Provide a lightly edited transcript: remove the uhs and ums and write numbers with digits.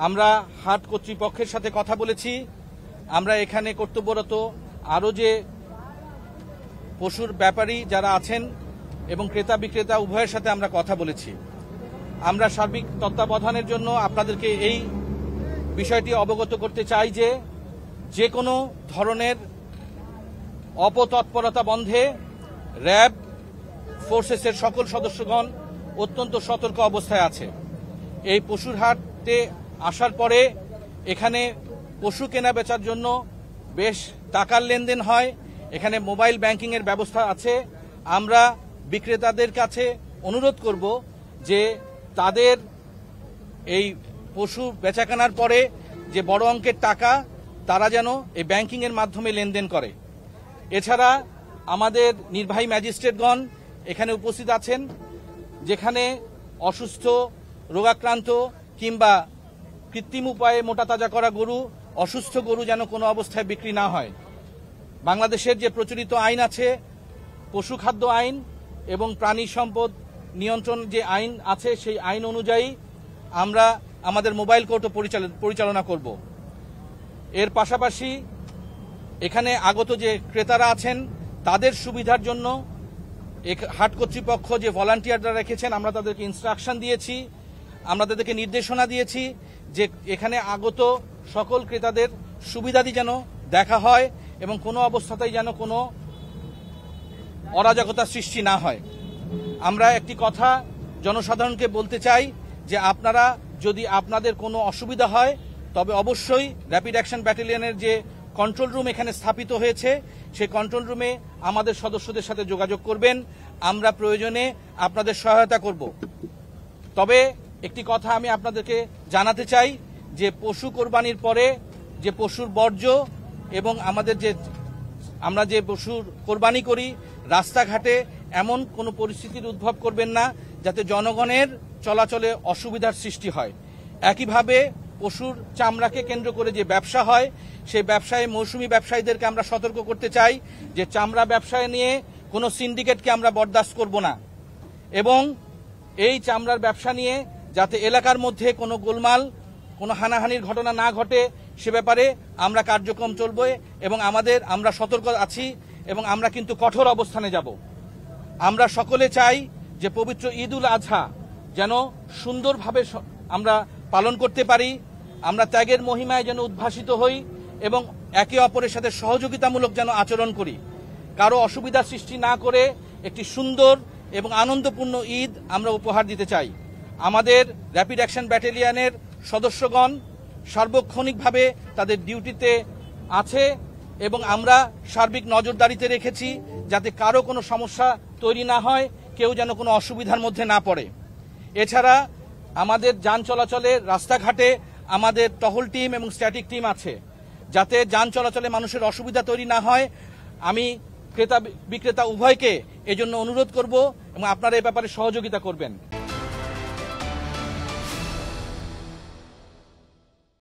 আমরা হাট কর্তৃপক্ষের সাথে কথা বলেছি। আমরা এখানে কর্তব্যরত আরও যে পশুর ব্যাপারী যারা আছেন এবং ক্রেতা বিক্রেতা উভয়ের সাথে আমরা কথা বলেছি। আমরা সার্বিক তত্ত্বাবধানের জন্য আপনাদেরকে এই বিষয়টি অবগত করতে চাই যে কোনো ধরনের অপতৎপরতা বন্ধে র্যাব ফোর্সেসের সকল সদস্যগণ অত্যন্ত সতর্ক অবস্থায় আছে। এই পশুর হাটে আসার পরে এখানে পশু কেনা বেচার জন্য বেশ টাকার লেনদেন হয়। এখানে মোবাইল ব্যাংকিংয়ের ব্যবস্থা আছে। আমরা বিক্রেতাদের কাছে অনুরোধ করব যে তাদের এই পশু বেচাকেনার পরে যে বড় অঙ্কের টাকা তারা যেন এই ব্যাংকিংয়ের মাধ্যমে লেনদেন করে। এছাড়া আমাদের নির্বাহী ম্যাজিস্ট্রেটগণ এখানে উপস্থিত আছেন। যেখানে অসুস্থ, রোগাক্রান্ত কিংবা কৃত্রিম উপায়ে মোটা তাজা করা গরু, অসুস্থ গরু যেন কোনো অবস্থায় বিক্রি না হয়। বাংলাদেশের যে প্রচলিত আইন আছে, পশু খাদ্য আইন এবং প্রাণী সম্পদ নিয়ন্ত্রণ যে আইন আছে, সেই আইন অনুযায়ী আমরা আমাদের মোবাইল কোর্টও পরিচালনা করব। এর পাশাপাশি এখানে আগত যে ক্রেতারা আছেন তাদের সুবিধার জন্য হাট কর্তৃপক্ষ যে ভলান্টিয়াররা রেখেছেন, আমরা তাদেরকে ইনস্ট্রাকশন দিয়েছি, আমরা তাদেরকে নির্দেশনা দিয়েছি যে এখানে আগত সকল ক্রেতাদের সুবিধাদি যেন দেখা হয় এবং কোনো অবস্থাতেই যেন কোনো অরাজকতা সৃষ্টি না হয়। আমরা একটি কথা জনসাধারণকে বলতে চাই যে আপনারা যদি আপনাদের কোনো অসুবিধা হয় তবে অবশ্যই র্যাপিড অ্যাকশন ব্যাটালিয়নের যে কন্ট্রোল রুম এখানে স্থাপিত হয়েছে সেই কন্ট্রোল রুমে আমাদের সদস্যদের সাথে যোগাযোগ করবেন। আমরা প্রয়োজনে আপনাদের সহায়তা করব। তবে একটি কথা আমি আপনাদেরকে জানাতে চাই যে পশু কোরবানির পরে যে পশুর বর্জ্য এবং আমরা যে পশুর কোরবানি করি, রাস্তাঘাটে এমন কোনো পরিস্থিতির উদ্ভব করবেন না যাতে জনগণের চলাচলে অসুবিধার সৃষ্টি হয়। একইভাবে পশুর চামড়াকে কেন্দ্র করে যে ব্যবসা হয়, সেই ব্যবসায় মৌসুমী ব্যবসায়ীদেরকে আমরা সতর্ক করতে চাই যে চামড়া ব্যবসায় নিয়ে কোনো সিন্ডিকেটকে আমরা বরদাস্ত করব না এবং এই চামড়ার ব্যবসা নিয়ে যাতে এলাকার মধ্যে কোনো গোলমাল, কোনো হানাহানির ঘটনা না ঘটে সে ব্যাপারে আমরা কার্যক্রম চলবে এবং আমরা সতর্ক আছি এবং আমরা কিন্তু কঠোর অবস্থানে যাব। আমরা সকলে চাই যে পবিত্র ঈদ উল আজহা যেন সুন্দরভাবে আমরা পালন করতে পারি, আমরা ত্যাগের মহিমায় যেন উদ্ভাসিত হই এবং একে অপরের সাথে সহযোগিতামূলক যেন আচরণ করি। কারো অসুবিধা সৃষ্টি না করে একটি সুন্দর এবং আনন্দপূর্ণ ঈদ আমরা উপহার দিতে চাই। আমাদের র্যাপিড অ্যাকশন ব্যাটালিয়নের সদস্যগণ সার্বক্ষণিকভাবে তাদের ডিউটিতে আছে এবং আমরা সার্বিক নজরদারিতে রেখেছি যাতে কারো কোনো সমস্যা তৈরি না হয়, কেউ যেন কোনো অসুবিধার মধ্যে না পড়ে। এছাড়া আমাদের যান চলাচলে রাস্তাঘাটে আমাদের টহল টিম এবং স্ট্যাটিক টিম আছে, যাতে যান চলাচলে মানুষের অসুবিধা তৈরি না হয়। আমি ক্রেতা বিক্রেতা উভয়কে এজন্য অনুরোধ করব এবং আপনারা এ ব্যাপারে সহযোগিতা করবেন।